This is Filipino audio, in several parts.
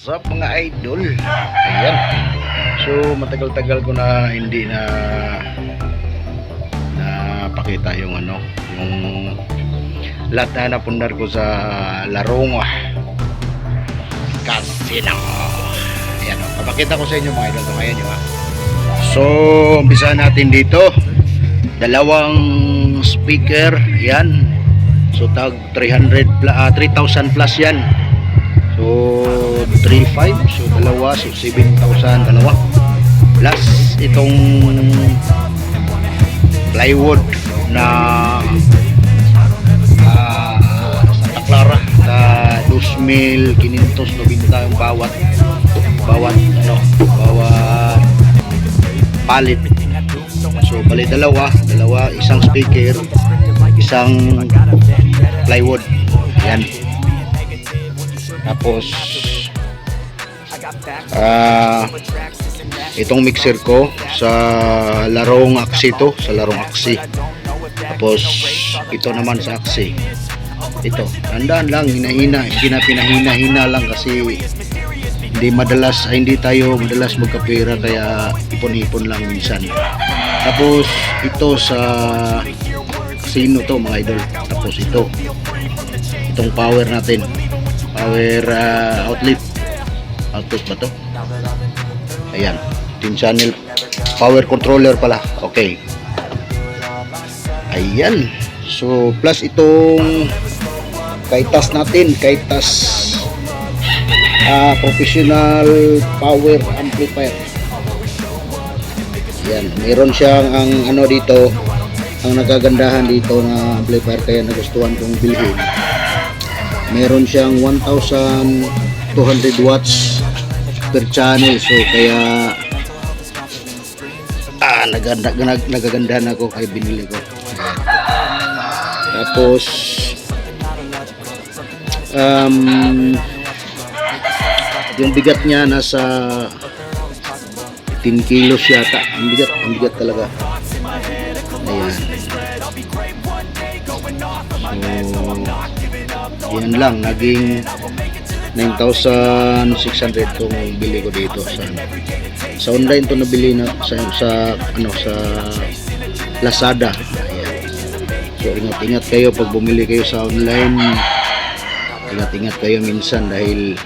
Sup mga idol. Ayan. So matagal-tagal ko na hindi na pakita yung yung lahat na napundar ko sa larong casino. Ayan, papakita ko sa inyo mga idol. Ayan yun. So umpisa natin dito. Dalawang speaker. Ayan. So tag 3,000 plus yan. So 3,500, so dalawa, so 7,000 dalawa, plus itong plywood na Santa Clara na 2,590 yung bawat palit. So bali dalawa, isang speaker, isang plywood. Yan. Tapos itong mixer ko sa larong aksi to, sa larong aksi. Tapos ito naman sa aksi. Ito, tandaan lang, hinahina, pinahina-hina lang kasi hindi tayo madalas magkapera, kaya ipon-ipon lang minsan. Tapos ito sa casino to mga idol. Tapos itong power natin, power outlet ba to? Ayan, 10 channel power controller pala. Okay, ayan. So plus itong kaitas natin, professional power amplifier. Ayan, meron siyang ang dito, ang nagagandahan dito na amplifier, kaya nagustuhan kong bilhin. Meron siyang 1,200 watts per channel. So kaya nagagandahan ako, kaya binili ko. Tapos yung bigat niya nasa 10 kilos yata. Ang bigat talaga. Ayan. So yan lang, naging 9,600 itong bili ko dito sa online to nabili na sa Lazada. Ayan. So ingat-ingat kayo pag bumili kayo sa online. Ingat-ingat kayo minsan, dahil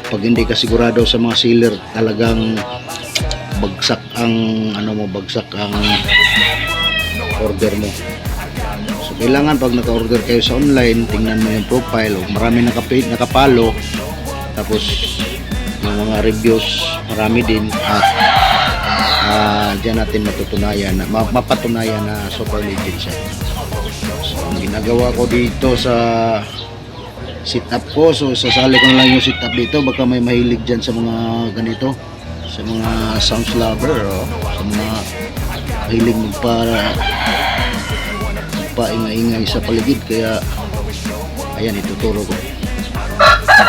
pag hindi ka sigurado sa mga seller, talagang bagsak ang order mo. So kailangan pag naka-order kayo sa online, tingnan mo yung profile, o marami nakapalo, tapos yung mga reviews marami din, dyan natin mapatunayan na super legit siya. So ang ginagawa ko dito sa setup ko, so sasali ko na lang yung setup dito, baka may mahilig dyan sa mga ganito, sa mga sounds lover, sa mga mahilig paingay-ingay sa paligid, kaya ayan, ituturo ko.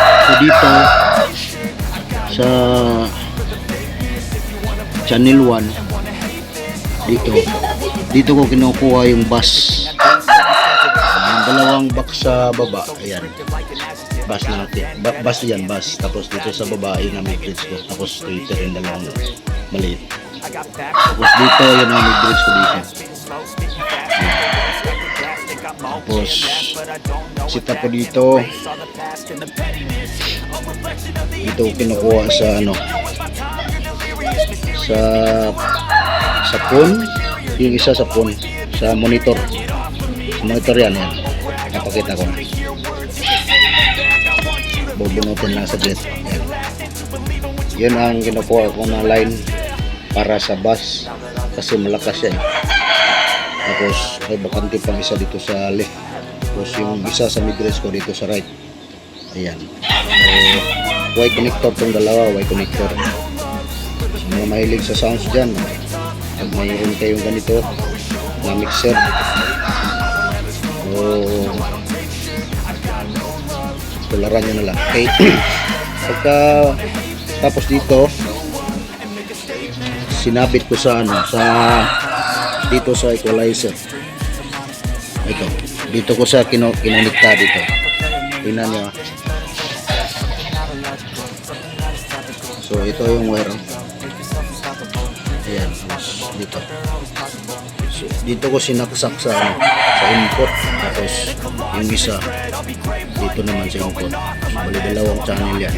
So dito sa channel 1, dito ko kinukuha yung bass, yung dalawang box sa baba. Ayan, bass natin, bass yan, bass. Tapos dito sa baba yung mid-bridge ko, tapos tweeter yung dalawang maliit. Tapos dito yung mid-bridge ko dito. Tapos setup ko dito kinukuha sa phone, yung isa sa phone, sa monitor yan. Napakita ko, bubunutin lang sa jet. Yan ang kinukuha ko na line para sa bass, kasi malakas siya. Tapos may bakante pang isa dito sa left, tapos yung isa sa mid-range ko dito sa right. Ayan. So Y connector tong dalawa, Y connector. So, mga mahilig sa sounds dyan, pag mayroon kayong ganito na mixer, so tularan nyo na lang. Okay. Tapos dito sinabit ko sa dito sa equalizer. Dito ko sa kinonekta dito. Tingnan nyo. So ito yung wire. Ayan, tapos dito. So, dito ko sinaksak sa input. Tapos yung isa dito naman sa input. So, bali dalawang channel yan.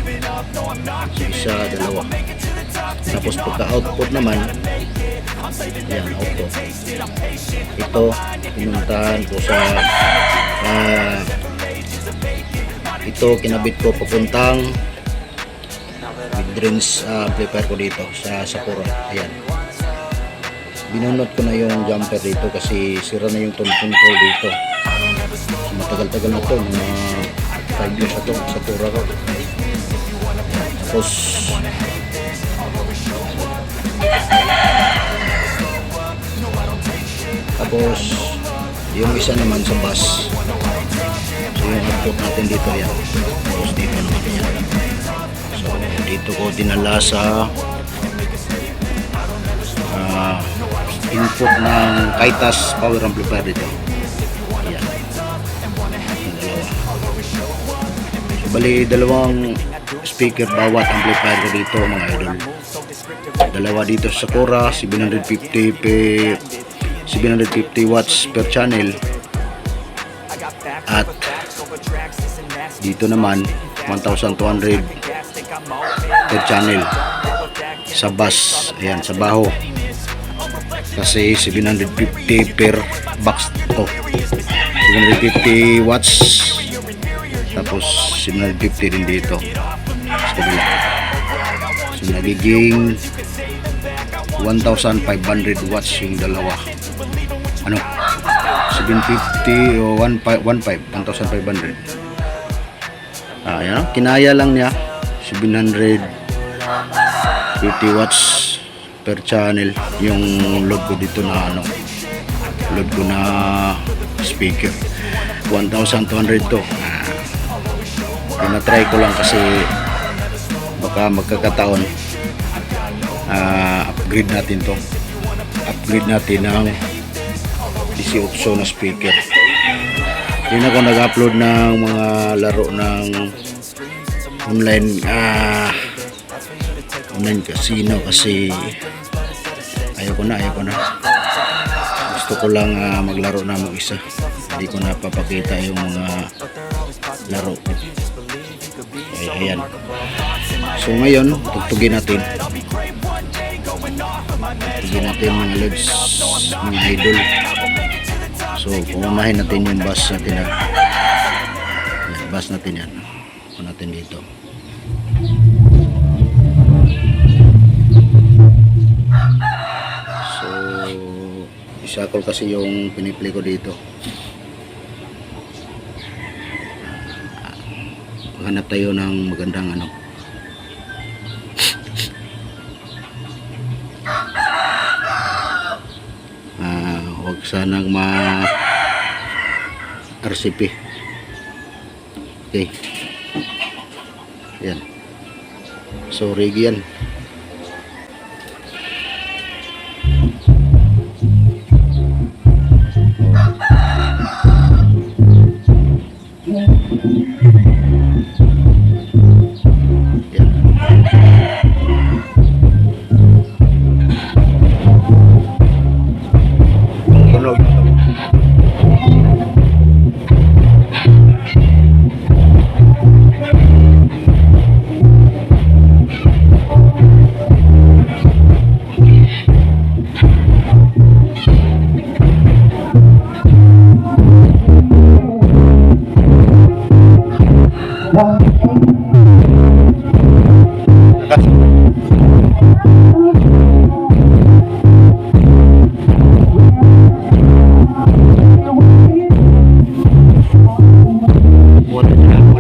So, isa, dalawa. Tapos pagka output naman, yan, output. Ito, pinuntahan ko sa ito, kinabit ko papuntang mid-range amplifier ko dito sa Sakura. Ayan. Binunot ko na yung jumper dito kasi sira na yung tone control dito. So, matagal-tagal na to, mga 5 years na to, Sakura ko. Tapos yung isa naman sa bass. So yung output natin dito yan. Tapos dito naman yan. So dito ko dinala sa input ng Kaitas power amplifier dito. Ayan. Yung dalawa. So bali dalawang speaker bawat amplifier ko dito mga idol. Dalawa dito sa Sakura, 750 watts per channel. At dito naman 1,200 per channel sa bass. Ayan, sa baho kasi 750 per box to, 750 watts, tapos 750 din dito sa kabila. So nagiging 1,500 watts yung dalawa. Ano? 750 o 1,500. Ayan, kinaya lang niya 750 watts per channel yung load ko dito na load ko na speaker. 1,200 to. Tinatry ko lang kasi baka magkakataon upgrade natin to. Upgrade natin ng 18 na speaker. Yun ako nag-upload ng mga laro ng online casino kasi ayoko na. Gusto ko lang maglaro na mag-isa. Hindi ko napapakita yung mga laro ko. Ayan. So ngayon, tugtugin natin mga lods, mga idol. So pumahin natin yung bass natin bass natin yan. Puno natin dito. So isakol kasi yung piniplay ko dito. Hanap tayo ng magandang huwag sanang RCP. Okay. Yan. So reggae yan.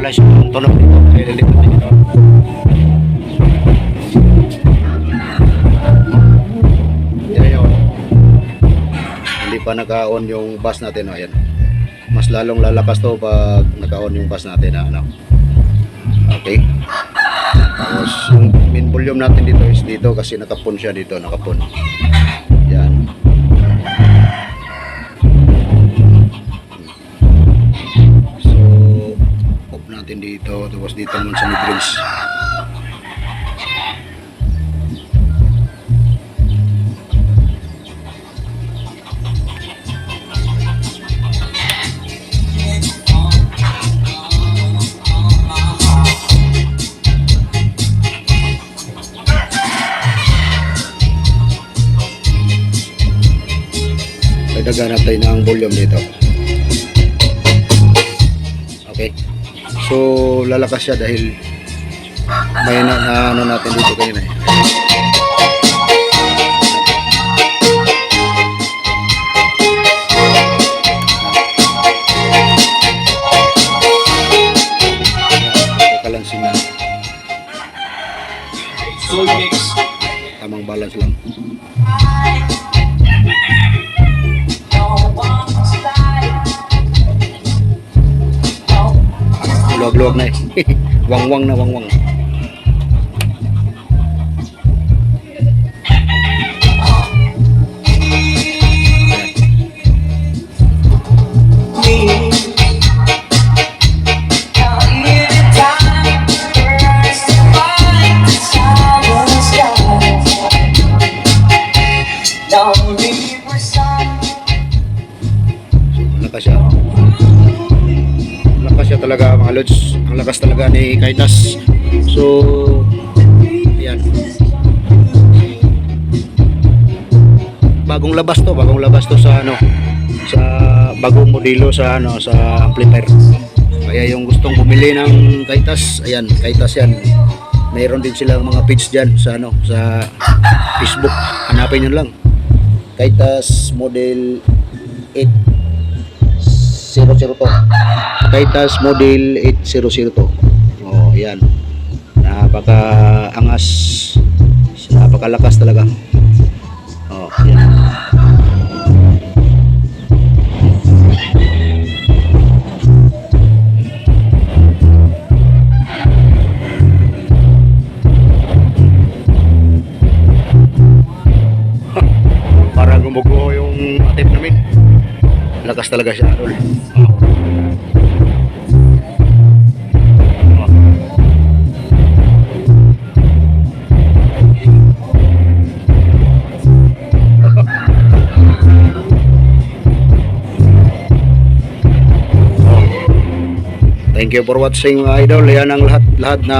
Wala siyang tunog dito. Ililipat dito. Hindi pa naka-on yung bass natin. Ayan. Mas lalong lalakas to pag naka-on yung bass natin. Okay. Tapos yung main volume natin dito is dito kasi nakapon siya dito. Nakapon. Yan. Natin dito, tapos dito naman sa mid-range Dagdagan natin ang volume dito. Okay. So, lalakas siya dahil may na ano natin dito kanina eh. Kalansin na. Soul mix. Tamang balance lang. Luwag-luwag na eh. Wang-wang na wang-wang. Lakas siya. Lakas siya talaga mga lods. Ang lakas talaga ni Kaitas. So, ayan. Bagong labas to sa ano, sa bagong modelo sa ano, sa amplifier. Kaya yung gustong bumili ng Kaitas, ayan, Kaitas yan. Mayroon din silang mga page diyan sa ano, sa Facebook. Hanapin niyo lang. Kaitas model 8002. Kaitas model 8002. Oh, yan. Napaka-angas. Napakalakas talaga. Oh, yan. Para gumugo yung tip namin. Lakas talaga siya, Arol. Thank you for watching mga idol. Yan ang lahat na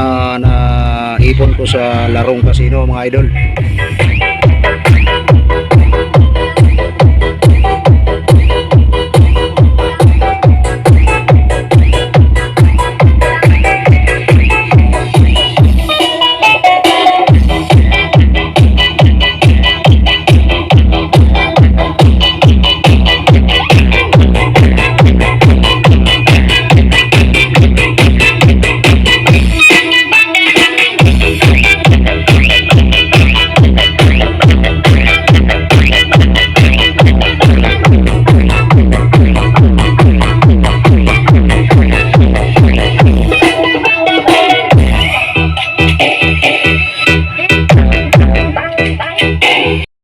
ipon ko sa larong casino mga idol.